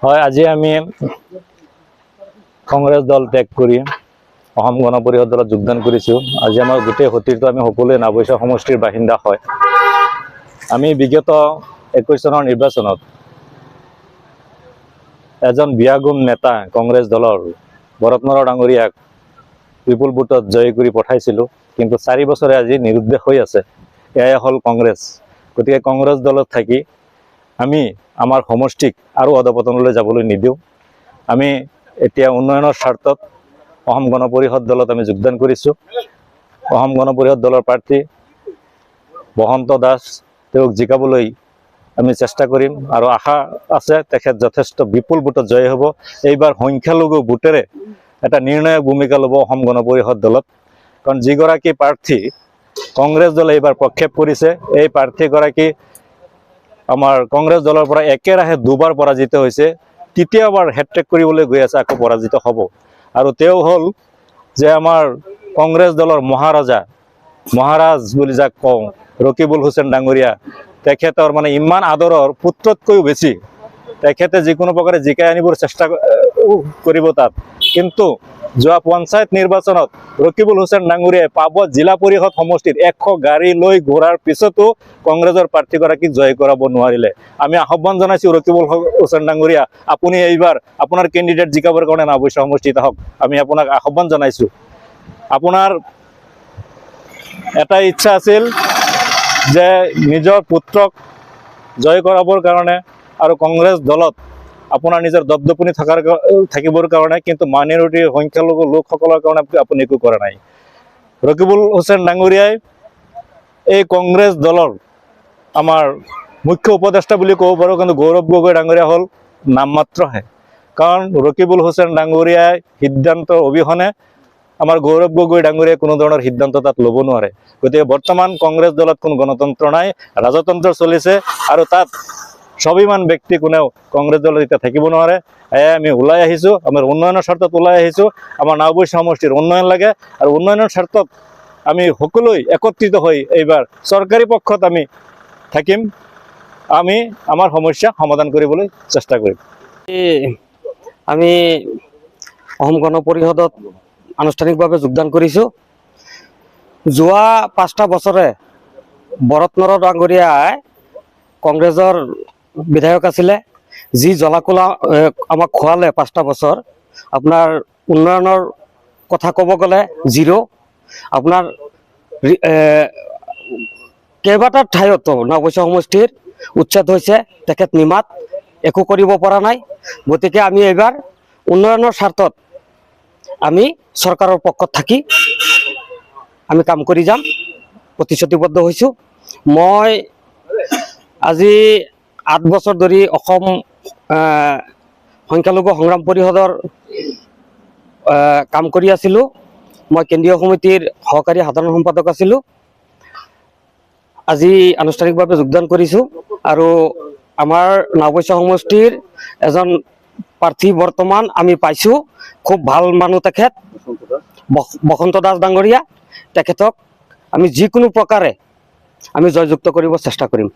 হয়, আজি আমি কংগ্ৰেছ দল ত্যাগ কৰি অসম গণ পৰিষদ দলত যোগদান কৰিছোঁ। আজি আমাৰ গোটেই সতীৰ্থ আমি সকলোৱে নাওবৈচা সমষ্টিৰ বাসিন্দা হয়। আমি বিগত 21 চনৰ নিৰ্বাচনত এজন বিয়াগুম নেতা কংগ্ৰেছ দলৰ ভৰত নৰহ ডাঙৰীয়াক বিপুল ভোটত জয় কৰি পঠাইছিলোঁ, কিন্তু 4 বছৰে আজি নিৰুদ্দেশ হৈ আছে। এয়াই হ'ল কংগ্ৰেছ। গতিকে কংগ্ৰেছ দলত থাকি আমি আমাৰ সমষ্টিক আৰু অধপতনলৈ যাবলৈ নিদিওঁ। আমি এতিয়া উন্নয়নৰ স্বাৰ্থত অসম গণ পৰিষদ দলত আমি যোগদান কৰিছোঁ। অসম গণ পৰিষদ দলৰ প্ৰাৰ্থী বসন্ত দাস, তেওঁক জিকাবলৈ আমি চেষ্টা কৰিম আৰু আশা আছে তেখেত যথেষ্ট বিপুল ভোটত জয় হ'ব। এইবাৰ সংখ্যালঘু ভোটেৰে এটা নিৰ্ণায়ক ভূমিকা ল'ব অসম গণ পৰিষদ দলত, কাৰণ যিগৰাকী প্ৰাৰ্থী কংগ্ৰেছ দলে এইবাৰ প্ৰক্ষেপ কৰিছে, এই প্ৰাৰ্থীগৰাকী আমাৰ কংগ্ৰেছ দলৰ পৰা একেৰাহে 2বাৰ পৰাজিত হৈছে, তৃতীয়বাৰ হেট্ৰিক কৰিবলৈ গৈ আছে, আকৌ পৰাজিত হ'ব। আৰু তেওঁ হ'ল যে আমাৰ কংগ্ৰেছ দলৰ মহাৰাজ বুলি যাক কওঁ, ৰকিবুল হুছেইন ডাঙৰীয়া। তেখেতৰ মানে ইমান আদৰৰ পুত্ৰতকৈও বেছি তেখেতে যিকোনো প্ৰকাৰে জিকাই আনিবৰ চেষ্টা কৰিব তাত। কিন্তু যোৱা পঞ্চায়ত নিৰ্বাচনত ৰকিবুল হুছেইন ডাঙৰীয়াই পাবত জিলা পৰিষদ সমষ্টিত 100 গাড়ী লৈ ঘূৰাৰ পিছতো কংগ্ৰেছৰ প্ৰাৰ্থীগৰাকীক জয় কৰাব নোৱাৰিলে। আমি আহ্বান জনাইছোঁ ৰকিবুল হুছেইন ডাঙৰীয়া, আপুনি এইবাৰ আপোনাৰ কেণ্ডিডেট জিকাবৰ কাৰণে নাওবৈচা সমষ্টিত আহক। আমি আপোনাক আহ্বান জনাইছোঁ। আপোনাৰ এটা ইচ্ছা আছিল যে নিজৰ পুত্ৰক জয় কৰাবৰ কাৰণে আৰু কংগ্ৰেছ দলত আপোনাৰ নিজৰ দপদপনি থাকিবৰ কাৰণে, কিন্তু মাইনৰিটি সংখ্যালঘু লোকসকলৰ কাৰণে আপুনি একো কৰা নাই। ৰকিবুল হুছেইন ডাঙৰীয়াই এই কংগ্ৰেছ দলৰ আমাৰ মুখ্য উপদেষ্টা বুলি ক'ব পাৰোঁ, কিন্তু গৌৰৱ গগৈ ডাঙৰীয়া হ'ল নামমাত্ৰহে। কাৰণ ৰকিবুল হুছেইন ডাঙৰীয়াই সিদ্ধান্তৰ অবিহনে আমাৰ গৌৰৱ গগৈ ডাঙৰীয়াই কোনো ধৰণৰ সিদ্ধান্ত তাত ল'ব নোৱাৰে। গতিকে বৰ্তমান কংগ্ৰেছ দলত কোনো গণতন্ত্ৰ নাই, ৰাজতন্ত্ৰ চলিছে, আৰু তাত স্বাভিমান ব্যক্তি কোনেও কংগ্ৰেছ দলত এতিয়া থাকিব নোৱাৰে। এয়াই আমি ওলাই আহিছোঁ, আমাৰ উন্নয়নৰ স্বাৰ্থত ওলাই আহিছোঁ। আমাৰ নাওবৈচা সমষ্টিৰ উন্নয়ন লাগে, আৰু উন্নয়নৰ স্বাৰ্থত আমি সকলোৱে একত্ৰিত হৈ এইবাৰ চৰকাৰী পক্ষত আমি থাকিম। আমি আমাৰ সমস্যা সমাধান কৰিবলৈ চেষ্টা কৰিম। আমি অসম গণ পৰিষদত আনুষ্ঠানিকভাৱে যোগদান কৰিছোঁ। যোৱা 5টা বছৰে ভৰত নৰহ ডাঙৰীয়াই কংগ্ৰেছৰ বিধায়ক আছিলে, যি জ্বলাকলা আমাক খোৱালে 5টা বছৰ। আপোনাৰ উন্নয়নৰ কথা ক'ব গ'লে জিৰ'। আপোনাৰ কেইবাটা ঠাইতো নাওবৈচা সমষ্টিৰ উচ্ছেদ হৈছে, তেখেত নিমাত একো কৰিব পৰা নাই। গতিকে আমি এইবাৰ উন্নয়নৰ স্বাৰ্থত আমি চৰকাৰৰ পক্ষত থাকি আমি কাম কৰি যাম, প্ৰতিশ্ৰুতিবদ্ধ হৈছোঁ। মই আজি 8 বছৰ ধৰি অসম সংখ্যালঘু সংগ্ৰাম পৰিষদৰ কাম কৰি আছিলোঁ। মই কেন্দ্ৰীয় সমিতিৰ সহকাৰী সাধাৰণ সম্পাদক আছিলোঁ। আজি আনুষ্ঠানিকভাৱে যোগদান কৰিছোঁ, আৰু আমাৰ নাওবৈচা সমষ্টিৰ এজন প্ৰাৰ্থী বৰ্তমান আমি পাইছোঁ, খুব ভাল মানুহ তেখেত, বসন্ত দাস ডাঙৰীয়া। তেখেতক আমি যিকোনো প্ৰকাৰে আমি জয়যুক্ত কৰিব চেষ্টা কৰিম।